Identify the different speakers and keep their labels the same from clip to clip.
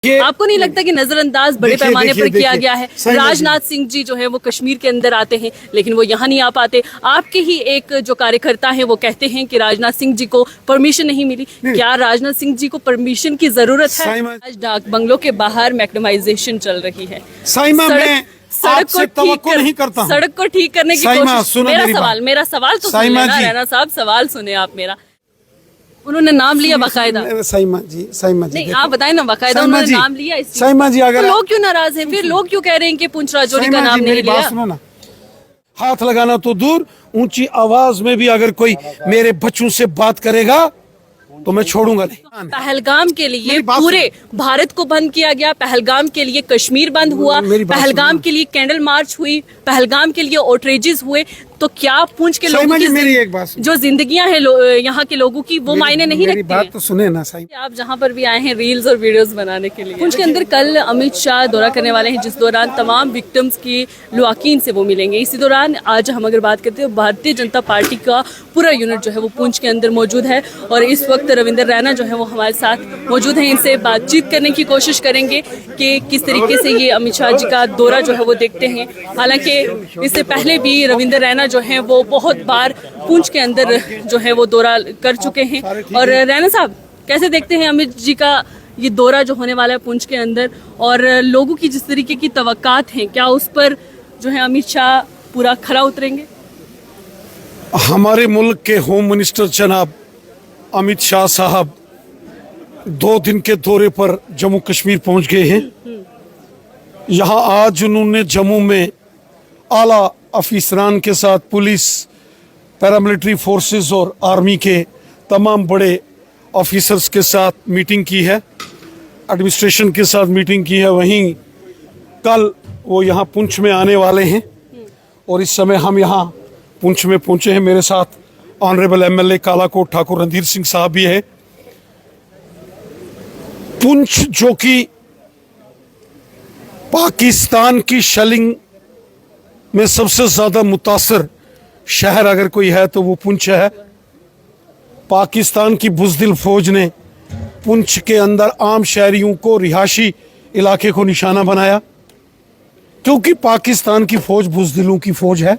Speaker 1: आपको नहीं लगता कि नजरअंदाज बड़े पैमाने पर किया गया है? राजनाथ सिंह जी जो है वो कश्मीर के अंदर आते हैं लेकिन वो यहाँ नहीं आ पाते। आपके ही एक जो कार्यकर्ता हैं वो कहते हैं कि राजनाथ सिंह जी को परमिशन नहीं मिली। क्या राजनाथ सिंह जी को परमिशन की जरूरत है? आज डाक बंगलों के बाहर मैक्डमाइजेशन चल रही है। सड़क को ठीक करने की कोशिश। मेरा सवाल तो सुनिए ना रैना साहब, सवाल सुने आप मेरा। उन्होंने नाम लिया बाकायदा।
Speaker 2: साइमा जी
Speaker 1: नहीं, आप बताएं ना, बाकायदा उन्होंने नाम लिया।
Speaker 2: साइमा जी अगर
Speaker 1: तो लोग क्यों नाराज हैं? फिर लोग क्यों कह रहे हैं कि पुंछ राजौरी का नाम नहीं लिया?
Speaker 2: सुनो ना, हाथ लगाना तो दूर, ऊंची आवाज में भी अगर कोई मेरे बच्चों से बात करेगा तो मैं छोड़ूंगा नहीं।
Speaker 1: पहलगाम के लिए पूरे भारत को बंद किया गया, पहलगाम के लिए कश्मीर बंद हुआ, पहलगाम के लिए कैंडल मार्च हुई, पहलगाम के लिए ओट्रेजेस हुए, तो क्या पुंछ के लोगों की
Speaker 2: मेरी एक बात
Speaker 1: जो जिंदगियां हैं यहाँ के लोगों की वो मायने नहीं रखती?
Speaker 2: बात तो सुने ना साईं।
Speaker 1: आप जहाँ पर भी आए हैं रील्स और वीडियोस बनाने के लिए। पुंछ के अंदर कल अमित शाह दौरा करने वाले हैं, जिस दौरान तमाम विक्टिम्स की लुआकीन से वो मिलेंगे। इसी दौरान आज हम अगर बात करते हैं, भारतीय जनता पार्टी का पूरा यूनिट जो है वो पुंछ के अंदर मौजूद है और इस वक्त रविंदर रैना जो है वो हमारे साथ मौजूद हैं। इनसे बातचीत करने की कोशिश करेंगे कि किस तरीके से ये अमित शाह जी का दौरा जो है वो देखते हैं। हालांकि इससे पहले भी रविंदर रैना जो है वो बहुत बार पुंछ के अंदर जो है वो दौरा कर चुके हैं। और रैना साहब, कैसे देखते हैं अमित जी का ये दौरा जो होने वाला है पुंछ के अंदर, और लोगों की जिस तरीके की तवक्कात हैं, क्या उस पर जो है अमित शाह पूरा खरा उतरेंगे?
Speaker 2: हमारे मुल्क के होम मिनिस्टर जनाब अमित शाह साहब 2 दिन के दौरे पर जम्मू कश्मीर पहुंच गए हैं। यहाँ आज उन्होंने जम्मू में आला अफसरान के साथ पुलिस, पैरामिलिट्री फोर्सेस और आर्मी के तमाम बड़े ऑफिसर्स के साथ मीटिंग की है, एडमिनिस्ट्रेशन के साथ मीटिंग की है। वहीं कल वो यहाँ पुंछ में आने वाले हैं और इस समय हम यहाँ पुंछ में पहुंचे हैं। मेरे साथ ऑनरेबल एमएलए कालाकोट ठाकुर रणधीर सिंह साहब भी है। पुंछ जो कि पाकिस्तान की शेलिंग में सबसे ज्यादा मुतासर शहर अगर कोई है तो वो पुंछ है। पाकिस्तान की बुज़दिल फौज ने पुंछ के अंदर आम शहरियों को, रिहायशी इलाके को निशाना बनाया, क्योंकि पाकिस्तान की फौज बुज़दिलों की फौज है।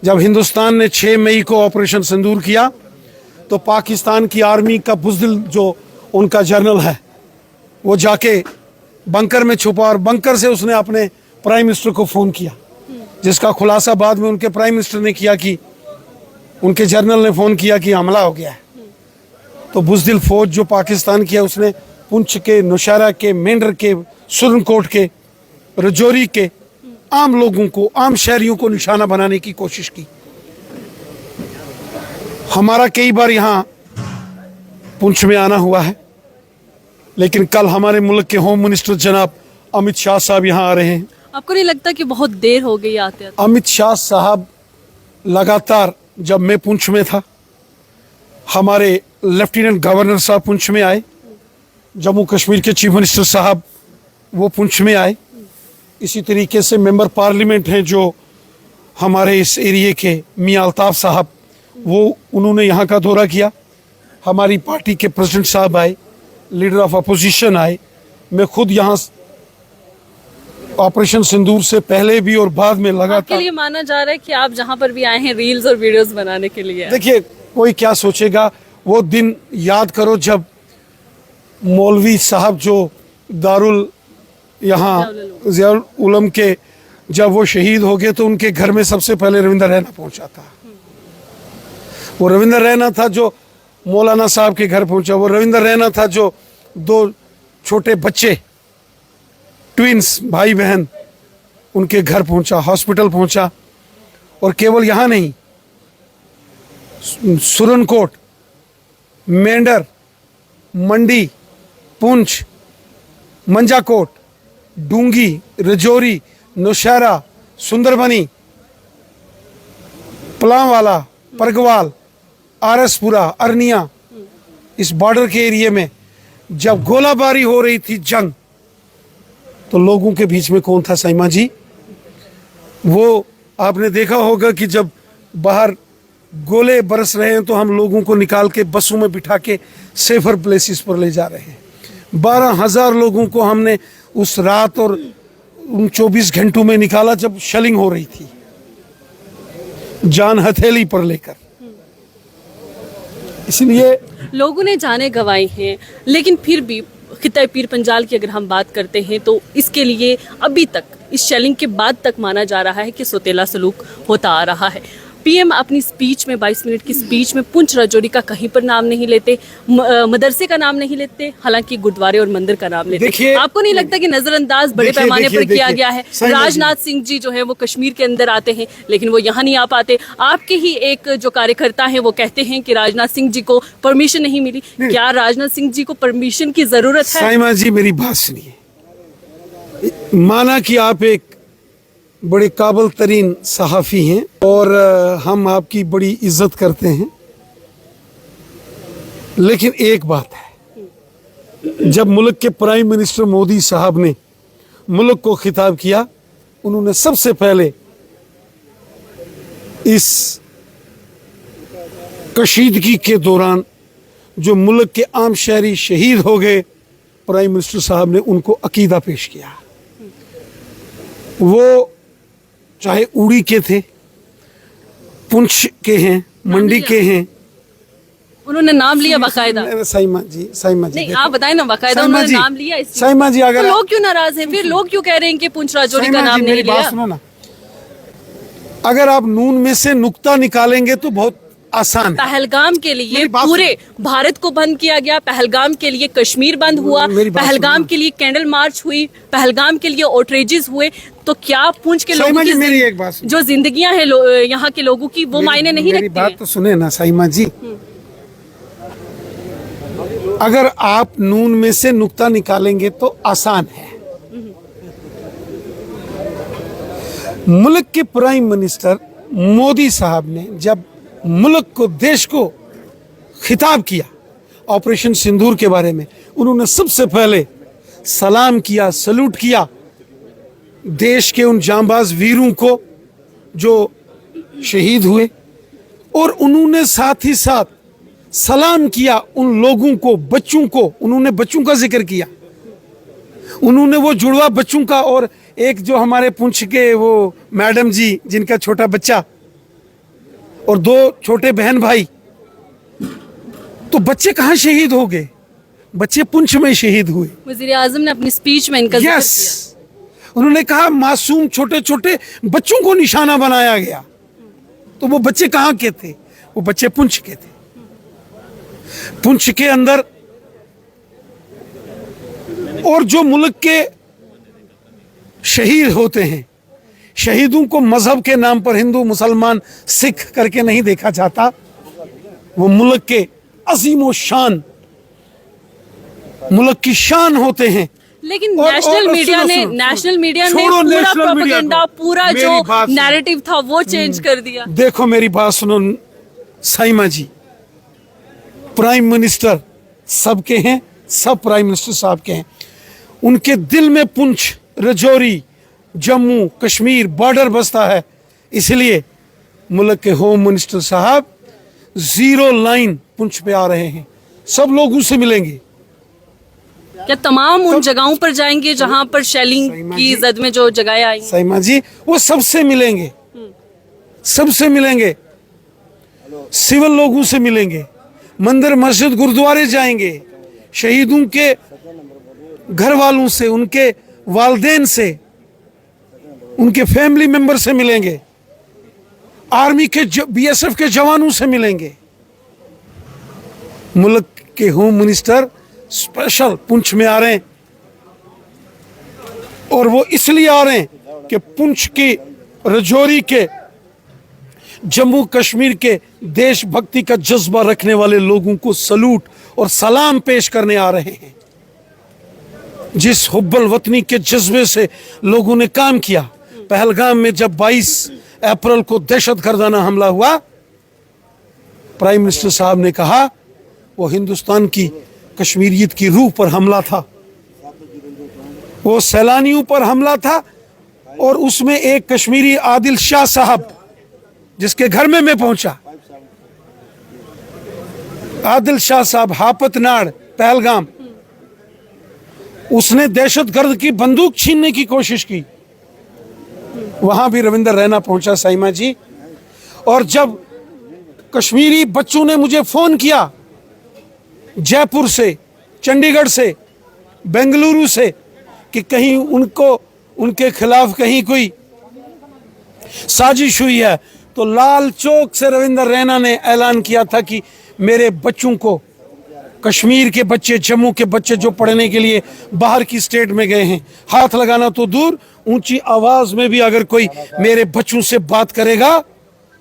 Speaker 2: जब हिंदुस्तान ने 6 मई को ऑपरेशन सिंदूर किया तो पाकिस्तान की आर्मी का बुज़दिल जो उनका जनरल है वो जाके बंकर में छुपा और बंकर से उसने अपने प्राइम मिनिस्टर को फोन किया, जिसका खुलासा बाद में उनके प्राइम मिनिस्टर ने किया कि उनके जनरल ने फोन किया कि हमला हो गया है। तो बुज़दिल फौज जो पाकिस्तान की है उसने पुंछ के, नौशहरा के, मेंढर के, सुरनकोट के, रजौरी के आम लोगों को, आम शहरियों को निशाना बनाने की कोशिश की। हमारा कई बार यहाँ पुंछ में आना हुआ है, लेकिन कल हमारे मुल्क के होम मिनिस्टर जनाब अमित शाह साहब यहाँ आ रहे हैं।
Speaker 1: आपको नहीं लगता कि बहुत देर हो गई आते आते?
Speaker 2: अमित शाह साहब लगातार, जब मैं पुंछ में था, हमारे लेफ्टिनेंट गवर्नर साहब पुंछ में आए, जम्मू कश्मीर के चीफ मिनिस्टर साहब वो पुंछ में आए। इसी तरीके से मेंबर पार्लियामेंट हैं जो हमारे इस एरिए के, मियां अल्ताफ साहब, वो उन्होंने यहाँ का दौरा किया। हमारी पार्टी के प्रेसिडेंट साहब आए, लीडर ऑफ अपोजिशन आए। मैं खुद यहाँ ऑपरेशन सिंदूर से पहले भी और बाद में लगातार।
Speaker 1: आपके लिए माना जा रहा है कि आप जहाँ पर भी आए हैं रील्स और वीडियोस बनाने के लिए।
Speaker 2: देखिए, कोई क्या सोचेगा, वो दिन याद करो जब मौलवी साहब जो दारुल यहाँ ज़ियाउल उलम के, जब वो शहीद हो गए तो उनके घर में सबसे पहले रविंदर रैना पहुंचा था। वो रविंदर रैना था जो मौलाना साहब के घर पहुंचा। वो रविंदर रैना था जो 2 छोटे बच्चे, ट्विंस भाई बहन, उनके घर पहुंचा, हॉस्पिटल पहुंचा। और केवल यहाँ नहीं, सुरनकोट, मेंढर, मंडी, पुंछ, मंजाकोट, डूंगी, रजौरी, नौशहरा, सुंदरबनी, पलांवाला, परगवाल, आरसपुरा, अरनिया, इस बॉर्डर के एरिया में जब गोलाबारी हो रही थी, जंग, तो लोगों के बीच में कौन था साइमा जी? वो आपने देखा होगा कि जब बाहर गोले बरस रहे हैं तो हम लोगों को निकाल के बसों में बिठा के सेफर प्लेसेस पर ले जा रहे हैं। 12,000 लोगों को हमने उस रात और उन 24 घंटों में निकाला जब शेलिंग हो रही थी, जान हथेली पर लेकर। इसलिए
Speaker 1: लोगों ने जाने गंवाई हैं, लेकिन फिर भी खित्ता पीर पंजाल की अगर हम बात करते हैं तो इसके लिए अभी तक इस शेलिंग के बाद तक माना जा रहा है कि सौतेला सलूक होता आ रहा है। पीएम अपनी स्पीच में 22 मिनट की स्पीच में पुंछ राजौरी का कहीं पर नाम नहीं लेते, मदरसे का नाम नहीं लेते, हालांकि गुरुद्वारे और मंदिर का नाम लेते। आपको नहीं लगता कि नजरअंदाज बड़े पैमाने पर किया गया है? राजनाथ सिंह जी जो है वो कश्मीर के अंदर आते हैं लेकिन वो यहाँ नहीं आ पाते। आपके ही एक जो कार्यकर्ता है वो कहते हैं कि राजनाथ सिंह जी को परमिशन नहीं मिली। क्या राजनाथ सिंह जी को परमिशन की जरूरत है?
Speaker 2: साइमा जी मेरी बात सुनिए, माना कि आप एक बड़े काबिल तरीन सहाफ़ी हैं और हम आपकी बड़ी इज्जत करते हैं, लेकिन एक बात है, जब मुल्क के प्राइम मिनिस्टर मोदी साहब ने मुल्क को खिताब किया, उन्होंने सबसे पहले इस कशीदगी के दौरान जो मुल्क के आम शहरी शहीद हो गए, प्राइम मिनिस्टर साहब ने उनको अकीदा पेश किया। वो चाहे उड़ी के थे, पुंछ के हैं, मंडी के हैं,
Speaker 1: उन्होंने नाम लिया बाकायदा।
Speaker 2: साइमा जी
Speaker 1: नहीं, आप बताएं ना, बाकायदा उन्होंने नाम लिया।
Speaker 2: साइमा जी अगर
Speaker 1: तो लोग क्यों नाराज हैं? फिर लोग क्यों कह रहे हैं कि पुंछ राजौरी का नाम नहीं लिया?
Speaker 2: सुनो ना, अगर आप नून में से नुक्ता निकालेंगे तो बहुत आसान है।
Speaker 1: पहलगाम के लिए पूरे भारत को बंद किया गया, पहलगाम के लिए कश्मीर बंद हुआ, पहलगाम के लिए कैंडल मार्च हुई, पहलगाम के लिए आउटरीचेस हुए, तो क्या पुंछ के लोगों की
Speaker 2: मेरी एक बात
Speaker 1: जो जिंदगियां हैं यहाँ के लोगों की वो मायने नहीं रखती?
Speaker 2: बात तो सुने ना साइमा जी, अगर आप नून में से नुक्ता निकालेंगे तो आसान है। मुल्क के प्राइम मिनिस्टर मोदी साहब ने जब मुल्क को, देश को खिताब किया ऑपरेशन सिंदूर के बारे में, उन्होंने सबसे पहले सलाम किया, सल्यूट किया देश के उन जांबाज वीरों को जो शहीद हुए, और उन्होंने साथ ही साथ सलाम किया उन लोगों को, बच्चों को, उन्होंने बच्चों का जिक्र किया, उन्होंने वो जुड़वा बच्चों का, और एक जो हमारे पुंछ के वो मैडम जी जिनका छोटा बच्चा और 2 छोटे बहन भाई, तो बच्चे कहाँ शहीद हो गए? बच्चे पुंछ में शहीद हुए।
Speaker 1: वज़ीर आज़म ने अपनी स्पीच में इनका जिक्र किया।
Speaker 2: उन्होंने कहा मासूम छोटे छोटे बच्चों को निशाना बनाया गया, तो वो बच्चे कहाँ के थे? वो बच्चे पुंछ के थे। पुंछ के अंदर, और जो मुल्क के शहीद होते हैं, शहीदों को मजहब के नाम पर हिंदू मुसलमान सिख करके नहीं देखा जाता, वो मुल्क के अजीम व शान, मुल्क की शान होते हैं।
Speaker 1: लेकिन नेशनल मीडिया ने पूरा प्रोपेगेंडा, पूरा जो नैरेटिव था वो चेंज कर दिया।
Speaker 2: देखो मेरी बात सुनो साइमा जी, प्राइम मिनिस्टर सबके हैं, सब प्राइम मिनिस्टर साहब के हैं, उनके दिल में पुंछ, राजौरी, जम्मू कश्मीर बॉर्डर बसता है, इसलिए मुल्क के होम मिनिस्टर साहब 0 लाइन पुंछ पे आ रहे हैं, सब लोगों से मिलेंगे।
Speaker 1: क्या तमाम उन जगहों पर जाएंगे जहां पर शेलिंग की जद में जो जगह आई?
Speaker 2: साइमा जी वो सबसे मिलेंगे, सबसे मिलेंगे, सिविल लोगों से मिलेंगे, मंदिर मस्जिद गुरुद्वारे जाएंगे, शहीदों के घर वालों से, उनके वालदेन से, उनके फैमिली मेंबर से मिलेंगे, आर्मी के बीएसएफ के जवानों से मिलेंगे। मुल्क के होम मिनिस्टर स्पेशल पुंछ में आ रहे हैं, और वो इसलिए आ रहे हैं कि पुंछ की, राजौरी के, जम्मू कश्मीर के देशभक्ति का जज्बा रखने वाले लोगों को सलूट और सलाम पेश करने आ रहे हैं। जिस हुब्बल वतनी के जज्बे से लोगों ने काम किया, पहलगाम में जब 22 अप्रैल को दहशतगर्दाना हमला हुआ, प्राइम मिनिस्टर साहब ने कहा वो हिंदुस्तान की कश्मीरियत की रूह पर हमला था, वो सैलानियों पर हमला था, और उसमें एक कश्मीरी आदिल शाह साहब जिसके घर में मैं पहुंचा, आदिल शाह साहब हापतनाड़ पहलगाम, उसने दहशतगर्द की बंदूक छीनने की कोशिश की, वहां भी रविंदर रैना पहुंचा साइमा जी। और जब कश्मीरी बच्चों ने मुझे फोन किया जयपुर से, चंडीगढ़ से, बेंगलुरु से, कि कहीं उनके खिलाफ कहीं कोई साजिश हुई है, तो लाल चौक से रविंदर रैना ने ऐलान किया था कि मेरे बच्चों को, कश्मीर के बच्चे, जम्मू के बच्चे जो पढ़ने के लिए बाहर की स्टेट में गए हैं, हाथ लगाना तो दूर, ऊंची आवाज में भी अगर कोई मेरे बच्चों से बात करेगा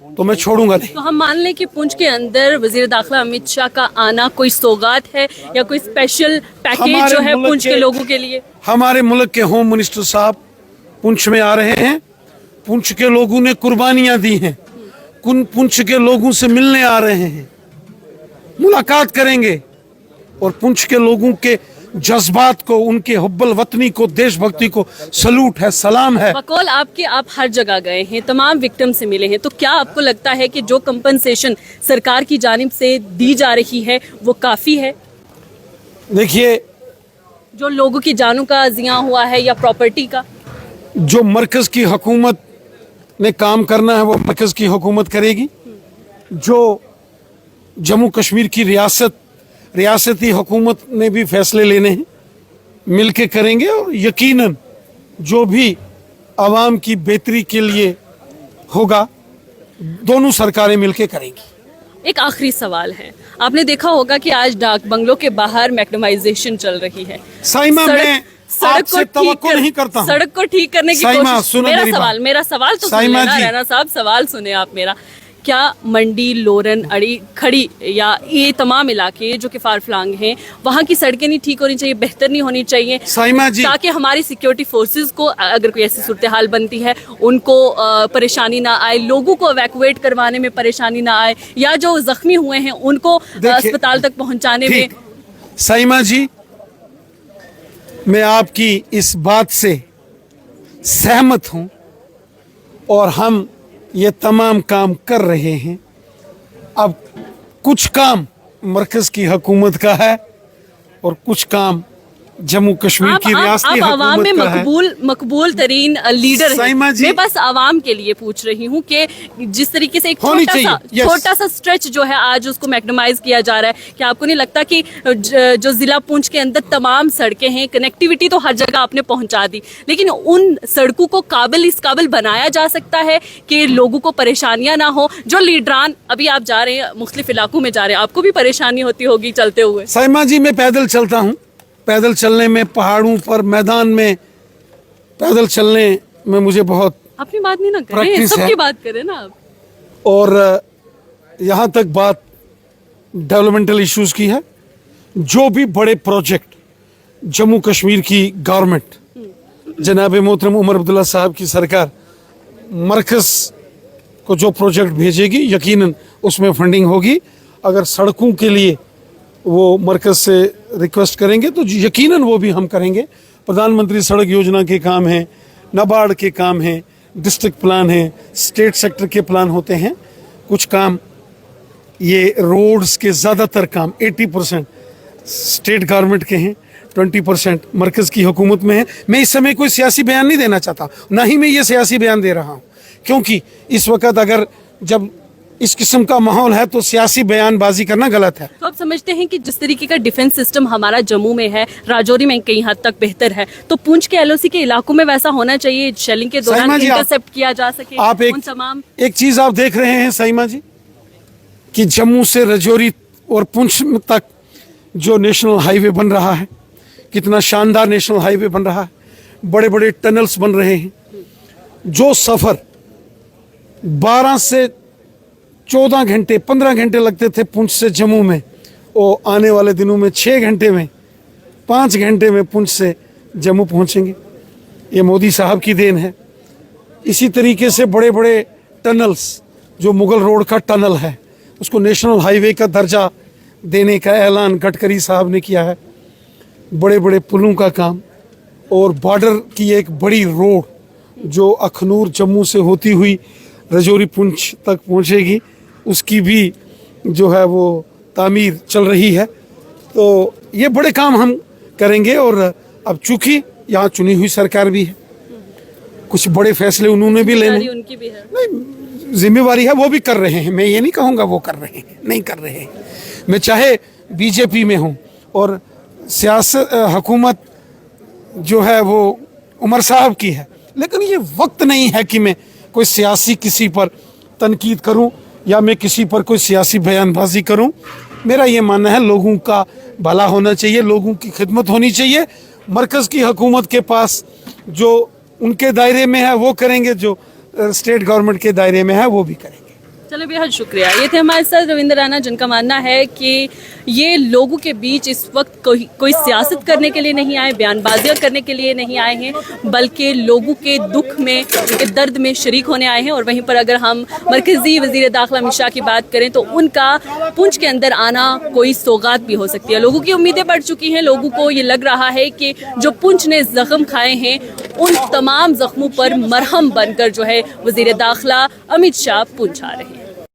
Speaker 2: तो मैं छोड़ूंगा नहीं।
Speaker 1: तो हम मान लें कि पुंछ के अंदर वजीर दाखिला अमित शाह का आना कोई सौगात है या कोई स्पेशल पैकेज जो है पुंछ के लोगों के लिए?
Speaker 2: हमारे मुल्क के होम मिनिस्टर साहब पुंछ में आ रहे हैं। पुंछ के लोगों ने कुर्बानियां दी हैं, पुंछ के लोगों से मिलने आ रहे हैं, मुलाकात करेंगे और पुंछ के लोगों के जज्बात को, उनके हुब्बुल वतनी को, देशभक्ति को सलूट है, सलाम है।
Speaker 1: बकौल आपके, आप हर जगह गए हैं, तमाम विक्टिम से मिले हैं, तो क्या आपको लगता है कि जो कंपनसेशन सरकार की जानिब से दी जा रही है वो काफी है?
Speaker 2: देखिए,
Speaker 1: जो लोगों की जानों का जिया हुआ है या प्रॉपर्टी का,
Speaker 2: जो मरकज की हुकूमत ने काम करना है वो मरकज की हुकूमत करेगी। जो जम्मू कश्मीर की रियासती हुकूमत ने भी फैसले लेने हैं, मिलके करेंगे। और यकीनन जो भी आवाम की बेहतरी के लिए होगा, दोनों सरकारें मिलके करेंगी।
Speaker 1: एक आखिरी सवाल है, आपने देखा होगा कि आज डाक बंगलों के बाहर मैक्डमाइजेशन चल रही है।
Speaker 2: साइमा, मैं आपसे तवक्को नहीं करता हूं।
Speaker 1: सड़क को ठीक करने की कोशिश। मेरा सवाल तो सुनिए ना रैना साहब, सवाल सुने आप मेरा। क्या मंडी, लोरन, अड़ी, खड़ी या ये तमाम इलाके जो कि फारफलांग हैं, वहाँ की सड़कें नहीं ठीक होनी चाहिए, बेहतर नहीं होनी चाहिए
Speaker 2: साइमा जी,
Speaker 1: ताकि हमारी सिक्योरिटी फोर्सेस को अगर कोई ऐसी सूरत हाल बनती है उनको परेशानी ना आए, लोगों को इवैक्यूएट करवाने में परेशानी ना आए, या जो जख्मी हुए हैं उनको अस्पताल तक पहुंचाने में?
Speaker 2: साइमा जी, मैं आपकी इस बात से सहमत हूं और हम ये तमाम काम कर रहे हैं। अब कुछ काम मरकज की हुकूमत का है और कुछ काम जम्मू कश्मीर की रियासती
Speaker 1: आप आवाम में
Speaker 2: हुकूमत
Speaker 1: मकबूल तरीन लीडर हैं। मैं बस आवाम के लिए पूछ रही हूँ कि जिस तरीके से एक छोटा सा स्ट्रेच जो है आज उसको मैग्नेमाइज किया जा रहा है, क्या आपको नहीं लगता कि जो जिला पुंछ के अंदर तमाम सड़कें हैं, कनेक्टिविटी तो हर जगह आपने पहुंचा दी, लेकिन उन सड़कों को इस काबिल बनाया जा सकता है कि लोगों को परेशानियां ना हो? जो लीडरान, अभी आप जा रहे हैं मुख्तलिफ इलाकों में जा रहे हैं, आपको भी परेशानी होती होगी चलते हुए।
Speaker 2: साइमा जी, मैं पैदल चलता हूँ, पैदल चलने में, पहाड़ों पर, मैदान में पैदल चलने में मुझे बहुत
Speaker 1: अपनी बात नहीं ना करें, सबकी बात करें ना आप।
Speaker 2: और यहाँ तक बात डेवलपमेंटल इश्यूज की है, जो भी बड़े प्रोजेक्ट जम्मू कश्मीर की गवर्नमेंट, जनाब मोहतरम उमर अब्दुल्ला साहब की सरकार मरकज को जो प्रोजेक्ट भेजेगी, यकीनन उसमें फंडिंग होगी। अगर सड़कों के लिए वो मरकज से रिक्वेस्ट करेंगे तो यकीनन वो भी हम करेंगे। प्रधानमंत्री सड़क योजना के काम हैं, नाबार्ड के काम हैं, डिस्ट्रिक्ट प्लान हैं, स्टेट सेक्टर के प्लान होते हैं। कुछ काम, ये रोड्स के ज़्यादातर काम 80% स्टेट गवर्नमेंट के हैं, 20% मरकज़ की हुकूमत में है। मैं इस समय कोई सियासी बयान नहीं देना चाहता, ना ही मैं ये सियासी बयान दे रहा हूँ, क्योंकि इस वक्त अगर जब इस किस्म का माहौल है तो सियासी बयानबाजी करना गलत है।
Speaker 1: तो आप समझते हैं कि जिस तरीके का डिफेंस सिस्टम हमारा जम्मू में है, राजौरी में कई हद तक बेहतर है, तो पुंछ के एलओसी के इलाकों में वैसा होना चाहिए, शेलिंग के दौरान इंटरसेप्ट किया जा सके।
Speaker 2: आप एक चीज आप देख रहे हैं साइमा जी, कि जम्मू से राजौरी और पुंछ तक जो नेशनल हाईवे बन रहा है, कितना शानदार नेशनल हाईवे बन रहा है, बड़े बड़े टनल्स बन रहे हैं। जो सफर 12 से 14 घंटे 15 घंटे लगते थे पुंछ से जम्मू में, वो आने वाले दिनों में 6 घंटे में, 5 घंटे में पुंछ से जम्मू पहुंचेंगे। ये मोदी साहब की देन है। इसी तरीके से बड़े बड़े टनल्स, जो मुगल रोड का टनल है उसको नेशनल हाईवे का दर्जा देने का ऐलान गडकरी साहब ने किया है। बड़े बड़े पुलों का काम, और बॉर्डर की एक बड़ी रोड जो अखनूर जम्मू से होती हुई राजौरी पुंछ तक पहुंचेगी, उसकी भी जो है वो तामीर चल रही है। तो ये बड़े काम हम करेंगे और अब चूंकि यहाँ चुनी हुई सरकार भी है, कुछ बड़े फैसले उन्होंने भी लेने,
Speaker 1: उनकी भी है।
Speaker 2: नहीं जिम्मेवारी है, वो भी कर रहे हैं। मैं ये नहीं कहूँगा वो कर रहे हैं, नहीं कर रहे हैं। मैं चाहे बीजेपी में हूँ और सियासत हुकूमत जो है वो उमर साहब की है, लेकिन ये वक्त नहीं है कि मैं कोई सियासी किसी पर तनकीद करूं या मैं किसी पर कोई सियासी बयानबाजी करूं। मेरा ये मानना है लोगों का भला होना चाहिए, लोगों की खिदमत होनी चाहिए। मरकज़ की हुकूमत के पास जो उनके दायरे में है वो करेंगे, जो स्टेट गवर्नमेंट के दायरे में है वो भी करेंगे।
Speaker 1: चलो बेहद शुक्रिया। ये थे हमारे साथ रविंद्र राणा, जिनका मानना है कि ये लोगों के बीच इस वक्त कोई सियासत करने के लिए नहीं आए, बयानबाजियां करने के लिए नहीं आए हैं, बल्कि लोगों के दुख में, उनके दर्द में शरीक होने आए हैं। और वहीं पर अगर हम मरकजी वजीर दाखिला अमित शाह की बात करें तो उनका पुंछ के अंदर आना कोई सौगात भी हो सकती है। लोगों की उम्मीदें बढ़ चुकी हैं, लोगों को ये लग रहा है कि जो पुंछ ने जख्म खाए हैं उन तमाम जख्मों पर मरहम बनकर जो है वजीर दाखिला अमित शाह पुंछ आ रहे हैं।